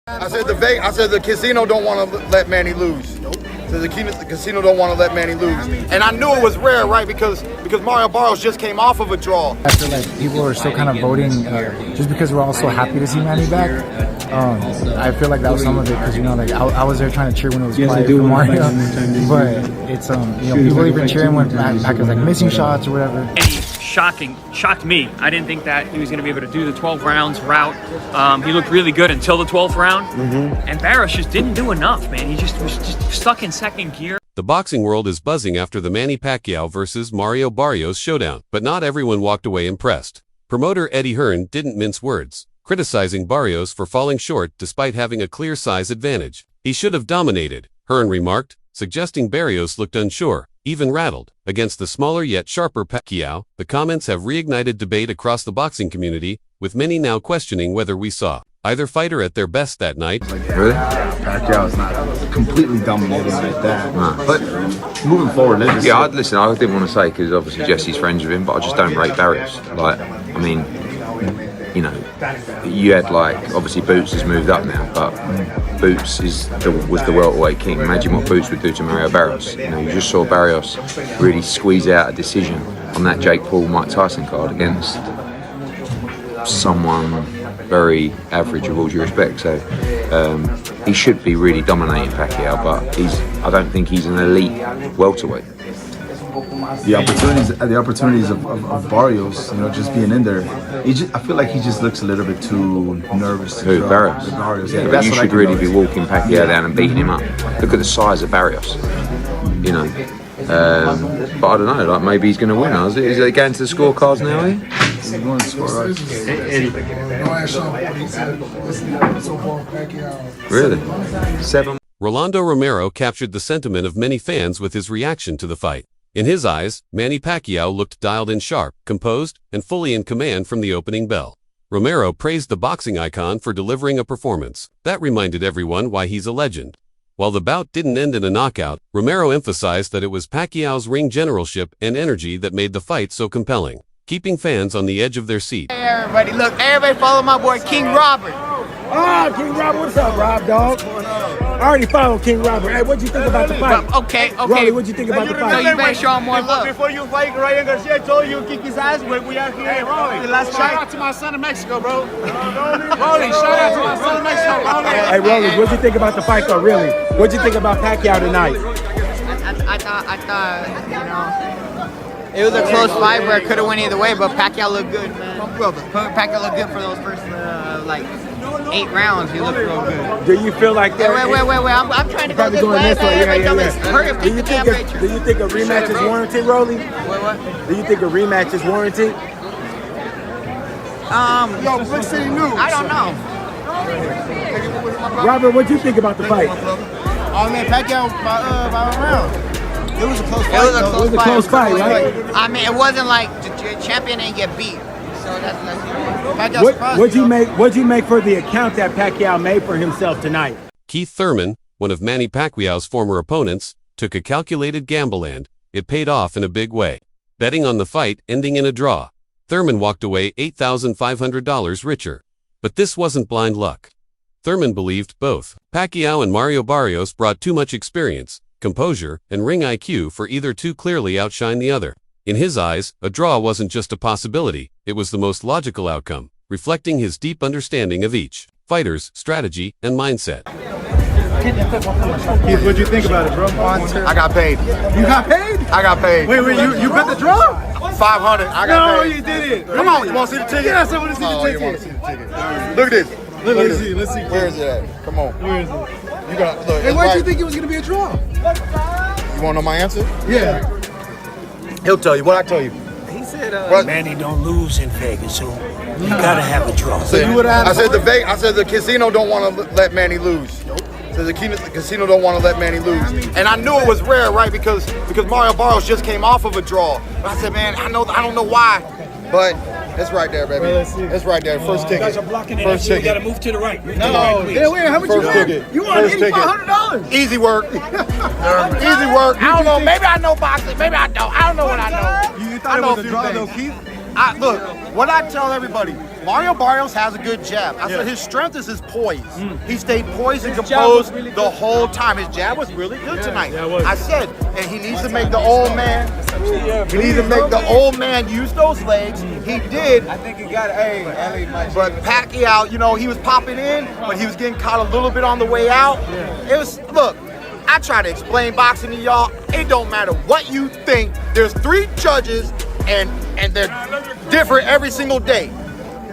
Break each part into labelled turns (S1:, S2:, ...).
S1: I said the casino don't want to let Manny lose. So the casino don't want to let Manny lose. And I knew it was rare, right? Because Mario Barrios just came off of a draw.
S2: I feel like people are still kind of voting just because we're all so happy to see Manny back. I feel like that was some of it because, you know, like I was there trying to cheer when it was quiet for Mario. But it's, you know, people even cheering when Pacquiao's like missing shots or whatever.
S3: Shocked me. I didn't think that he was going to be able to do the 12 rounds route. He looked really good until the 12th round. And Barrios just didn't do enough, man. He just was stuck in second gear.
S4: The boxing world is buzzing after the Manny Pacquiao versus Mario Barrios showdown, but not everyone walked away impressed. Promoter Eddie Hearn didn't mince words, criticizing Barrios for falling short despite having a clear size advantage. He should have dominated, Hearn remarked, suggesting Barrios looked unsure, even rattled, against the smaller yet sharper Pacquiao. The comments have reignited debate across the boxing community, with many now questioning whether we saw either fighter at their best that night.
S5: Really? Pacquiao is not completely dominating like that. But moving forward,
S6: listen, I didn't want to say because obviously Jesse's friends with him, but I just don't rate Barrios. Like, I mean, you know, you had like, obviously Boots has moved up now, but Boots was the welterweight king. Imagine what Boots would do to Mario Barrios. You know, you just saw Barrios really squeeze out a decision on that Jake Paul-Mike Tyson card against someone very average with all due respect. So he should be really dominating Pacquiao, but I don't think he's an elite welterweight.
S5: The opportunities of Barrios, you know, just being in there, I feel like he just looks a little bit too nervous.
S6: Who, Barrios?
S5: Yeah,
S6: but you should really be walking Pacquiao down and beating him up. Look at the size of Barrios, you know. But I don't know, like maybe he's going to win. Is it going to the scorecards now, eh?
S5: He's going to scorecards.
S6: Really? 7.
S4: Rolando Romero captured the sentiment of many fans with his reaction to the fight. In his eyes, Manny Pacquiao looked dialed in sharp, composed, and fully in command from the opening bell. Romero praised the boxing icon for delivering a performance that reminded everyone why he's a legend. While the bout didn't end in a knockout, Romero emphasized that it was Pacquiao's ring generalship and energy that made the fight so compelling, keeping fans on the edge of their seat.
S7: Hey everybody, look, everybody follow my boy King Robert.
S8: Oh, King Robert, what's up, Rob, dog? I already followed King Robert. Hey, what'd you think about the fight?
S7: Okay.
S8: Rolly, what'd you think about the fight?
S7: No, you better show him more love.
S9: Before you fight Ryan Garcia, I told you to kick his ass, but we out here. Hey, Rolly, shout out to my son in Mexico, bro. Rolly, shout out to my son in Mexico, bro.
S8: Hey, Rolly, what'd you think about the fight, though, really? What'd you think about Pacquiao tonight?
S7: I thought, you know, it was a close fight where it could have went either way, but Pacquiao looked good, man. Pacquiao looked good for those first, 8 rounds. He looked real good.
S8: Do you feel like that?
S7: Wait. I'm trying to go this way.
S8: Do you think a rematch is warranted, Rolly?
S7: What?
S8: Do you think a rematch is warranted?
S9: Yo, Brick City News.
S7: I don't know.
S8: Robert, what'd you think about the fight?
S9: Oh man, Pacquiao by a round. It was a close fight.
S8: It was a close fight, right?
S7: I mean, it wasn't like the champion didn't get beat. So
S8: What'd you make for the account that Pacquiao made for himself tonight?
S4: Keith Thurman, one of Manny Pacquiao's former opponents, took a calculated gamble and it paid off in a big way. Betting on the fight ending in a draw, Thurman walked away $8,500 richer. But this wasn't blind luck. Thurman believed both Pacquiao and Mario Barrios brought too much experience, composure, and ring IQ for either to clearly outshine the other. In his eyes, a draw wasn't just a possibility, it was the most logical outcome, reflecting his deep understanding of each fighter's strategy and mindset.
S5: Keith, what'd you think about it, bro?
S1: I got paid.
S5: You got paid?
S1: I got paid.
S5: Wait, you bet the draw?
S1: 500. I got paid.
S5: No, you didn't.
S1: Come on, you want to see the ticket?
S5: Yes, I want to see the ticket.
S1: You want to see the ticket? Look at this.
S5: Let's see.
S1: Where is it at? Come on.
S5: Where is it?
S1: You got look.
S5: Hey, why'd you think it was gonna be a draw?
S1: You want to know my answer?
S5: Yeah.
S1: He'll tell you. What I tell you?
S9: He said,
S8: Manny don't lose in Vegas, so you gotta have a draw.
S1: So you would have. I said the casino don't want to let Manny lose. So the casino don't want to let Manny lose. And I knew it was rare, right? Because Mario Barrios just came off of a draw. But I said, man, I don't know why, but it's right there, baby. It's right there. First ticket.
S8: You guys are blocking it.
S1: First ticket.
S8: We gotta move to the right. Move to
S1: No,
S8: the right, please.
S5: Wait, how much
S1: First
S5: you won?
S1: ticket.
S5: You won
S1: First ticket.
S5: $8,500.
S1: Easy work. Easy work.
S7: I don't know. Maybe I know boxing. Maybe I don't. I don't know what I know.
S5: You thought it was a draw, though, Keith?
S1: Look, what I tell everybody, Mario Barrios has a good jab. I said his strength is his poise. He stayed poised and composed the whole time. His jab was really good tonight. I said, and he needs to make the old man. He needs to make the old man use those legs. He did.
S9: I think he got
S1: But Pacquiao, you know, he was popping in, but he was getting caught a little bit on the way out. It was, look, I try to explain boxing to y'all. It don't matter what you think. There's 3 judges, and they're different every single day.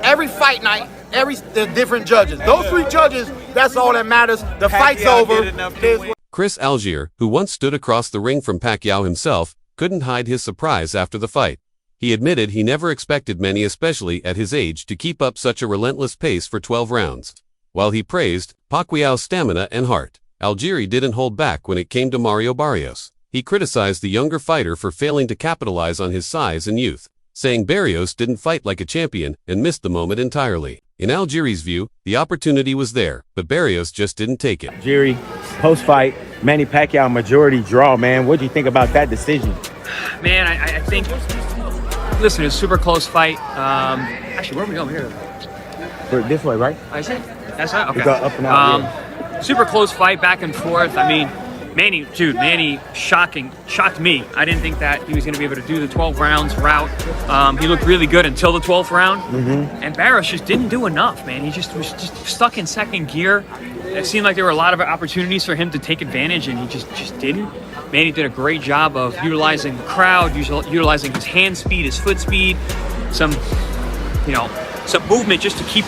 S1: Every fight night, there's different judges. Those 3 judges, that's all that matters. The fight's over.
S4: Chris Algier, who once stood across the ring from Pacquiao himself, couldn't hide his surprise after the fight. He admitted he never expected Manny, especially at his age, to keep up such a relentless pace for 12 rounds. While he praised Pacquiao's stamina and heart, Algieri didn't hold back when it came to Mario Barrios. He criticized the younger fighter for failing to capitalize on his size and youth, saying Barrios didn't fight like a champion and missed the moment entirely. In Algieri's view, the opportunity was there, but Barrios just didn't take it.
S8: Algieri, post-fight, Manny Pacquiao majority draw, man. What do you think about that decision?
S3: Man, I think, listen, it's a super close fight. Actually, where are we going here?
S8: This way, right?
S3: I see. That's it? Okay.
S8: We got up and out,
S3: Super close fight, back and forth. I mean, Manny shocked me. I didn't think that he was going to be able to do the 12 rounds route. He looked really good until the 12th round. And Barrios just didn't do enough, man. He just was stuck in second gear. It seemed like there were a lot of opportunities for him to take advantage, and he just didn't. Manny did a great job of utilizing the crowd, utilizing his hand speed, his foot speed, some movement just to keep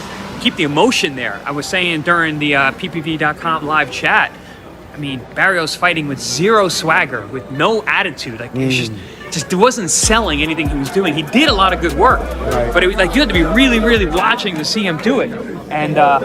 S3: the emotion there. I was saying during the PPV.com live chat, I mean, Barrios fighting with zero swagger, with no attitude. Like, it just wasn't selling anything he was doing. He did a lot of good work, but you had to be really, really watching to see him do it. And I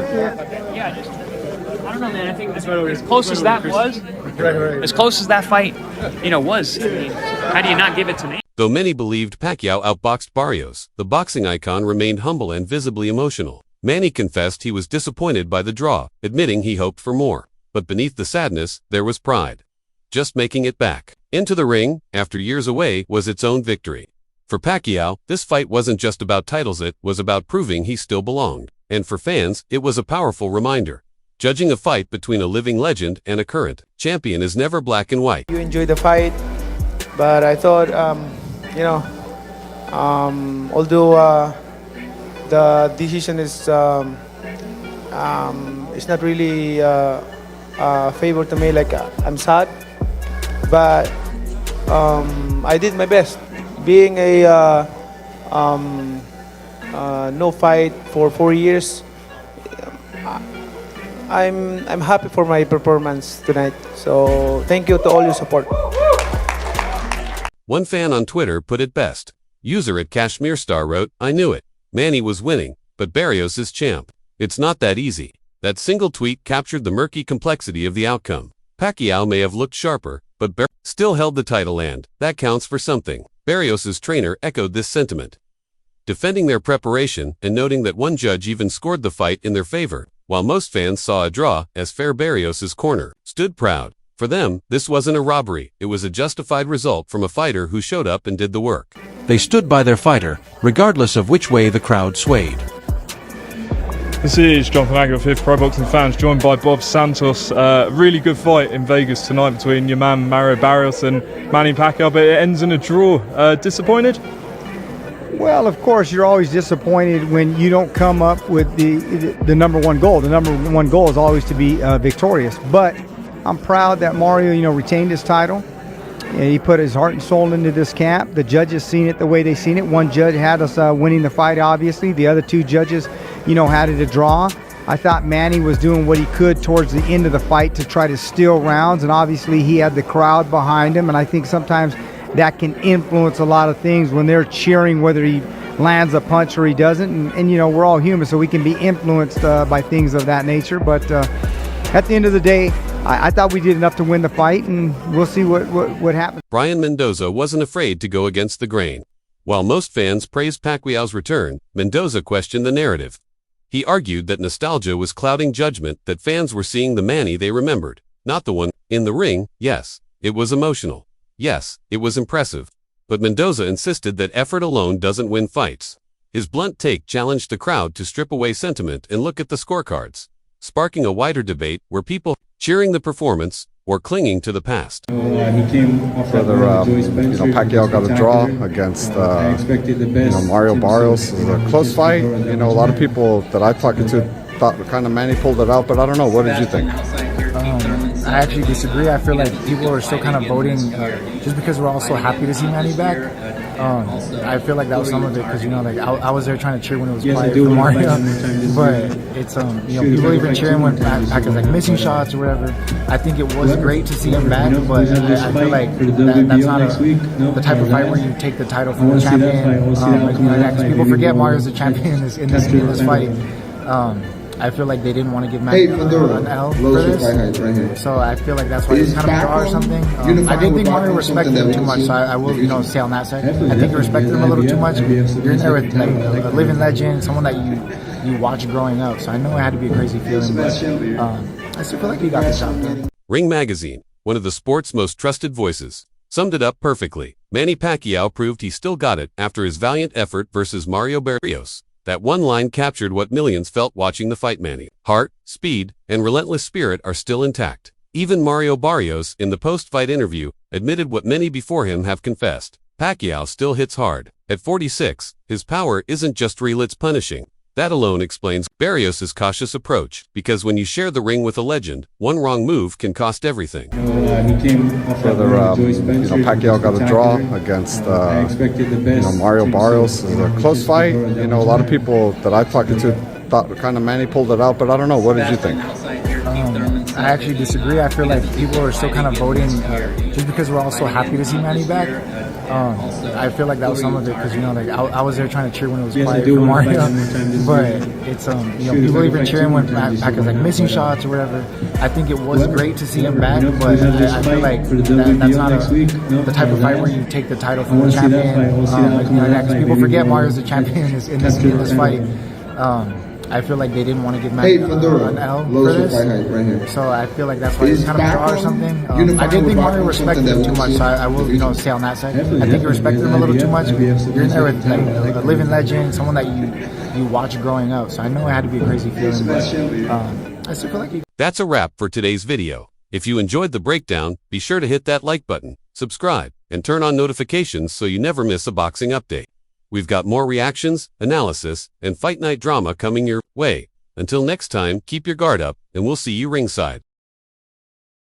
S3: don't know, man. I think as close as that was, as close as that fight, was. I mean, how do you not give it to me?
S4: Though many believed Pacquiao outboxed Barrios, the boxing icon remained humble and visibly emotional. Manny confessed he was disappointed by the draw, admitting he hoped for more. But beneath the sadness, there was pride. Just making it back into the ring, after years away, was its own victory. For Pacquiao, this fight wasn't just about titles, it was about proving he still belonged. And for fans, it was a powerful reminder. Judging a fight between a living legend and a current champion is never black and white.
S10: You enjoyed the fight, but I thought, although the decision is it's not really favor to me. Like, I'm sad, but I did my best. Being a no fight for 4 years, I'm happy for my performance tonight. So thank you to all your support.
S4: One fan on Twitter put it best. User at Kashmir Star wrote, "I knew it. Manny was winning, but Barrios is champ. It's not that easy." That single tweet captured the murky complexity of the outcome. Pacquiao may have looked sharper, but Barrios still held the title, and that counts for something. Barrios' trainer echoed this sentiment, defending their preparation and noting that one judge even scored the fight in their favor, while most fans saw a draw as fair. Barrios' corner stood proud. For them, this wasn't a robbery, it was a justified result from a fighter who showed up and did the work.
S11: They stood by their fighter, regardless of which way the crowd swayed.
S12: This is Jonathan Agger of Pro Boxing Fans, joined by Bob Santos. Really good fight in Vegas tonight between your man Mario Barrios and Manny Pacquiao, but it ends in a draw. Disappointed?
S13: Well, of course, you're always disappointed when you don't come up with the number one goal. The number one goal is always to be victorious. But I'm proud that Mario, retained his title. He put his heart and soul into this camp. The judges seen it the way they seen it. One judge had us winning the fight, obviously. The other 2 judges, had it a draw. I thought Manny was doing what he could towards the end of the fight to try to steal rounds, and obviously he had the crowd behind him, and I think sometimes that can influence a lot of things when they're cheering whether he lands a punch or he doesn't, and we're all human, so we can be influenced by things of that nature. But at the end of the day, I thought we did enough to win the fight, and we'll see what happens.
S4: Brian Mendoza wasn't afraid to go against the grain. While most fans praised Pacquiao's return, Mendoza questioned the narrative. He argued that nostalgia was clouding judgment, that fans were seeing the Manny they remembered, not the one in the ring. Yes, it was emotional. Yes, it was impressive. But Mendoza insisted that effort alone doesn't win fights. His blunt take challenged the crowd to strip away sentiment and look at the scorecards, sparking a wider debate where people cheering the performance or clinging to the past.
S14: Whether Pacquiao got a draw against Mario Barrios. It was a close fight. A lot of people that I talked to thought kind of Manny pulled it out, but I don't know. What did you think?
S2: I actually disagree. I feel like people are still kind of voting just because we're all so happy to see Manny back. I feel like that was some of it because I was there trying to cheer when it was quiet for Mario, but it's people even cheering when Pacquiao's like missing shots or whatever. I think it was great to see him back, but I feel like that's not the type of fight where you take the title from the champion. Because people forget Mario's the champion in this fight. I feel like they didn't want to give Manny an L for this, so I feel like that's why it's kind of a draw or something. I didn't think Mario respected him too much, so I will, say on that side. I think he respected him a little too much. You're in there with like a living legend, someone that you watch growing up, so I know it had to be a crazy feeling, but I still feel like he got the job done.
S4: Ring Magazine, one of the sport's most trusted voices, summed it up perfectly. Manny Pacquiao proved he still got it after his valiant effort versus Mario Barrios. That one line captured what millions felt watching the fight. Manny, heart, speed, and relentless spirit are still intact. Even Mario Barrios, in the post-fight interview, admitted what many before him have confessed. Pacquiao still hits hard. At 46, his power isn't just real, it's punishing. That alone explains Barrios' cautious approach, because when you share the ring with a legend, one wrong move can cost everything.
S14: Whether Pacquiao got a draw against Mario Barrios. It was a close fight. A lot of people that I talked to thought kind of Manny pulled it out, but I don't know. What did you think?
S2: I actually disagree. I feel like people are still kind of voting just because we're all so happy to see Manny back. I feel like that was some of it because I was there trying to cheer when it was quiet for Mario, but it's people even cheering when Pacquiao's like missing shots or whatever. I think it was great to see him back, but I feel like that's not the type of fight where you take the title from the champion. Because people forget Mario's the champion in this fight. I feel like they didn't want to give Manny an L for this, so I feel like that's why it's kind of a draw or something. I didn't think Mario respected him too much, so I will, say on that side. I think he respected him a little too much. You're in there with like a living legend, someone that you watch growing up, so I know it had to be a crazy feeling, but I still feel like
S4: That's a wrap for today's video. If you enjoyed the breakdown, be sure to hit that like button, subscribe, and turn on notifications so you never miss a boxing update. We've got more reactions, analysis, and fight night drama coming your way. Until next time, keep your guard up, and we'll see you ringside.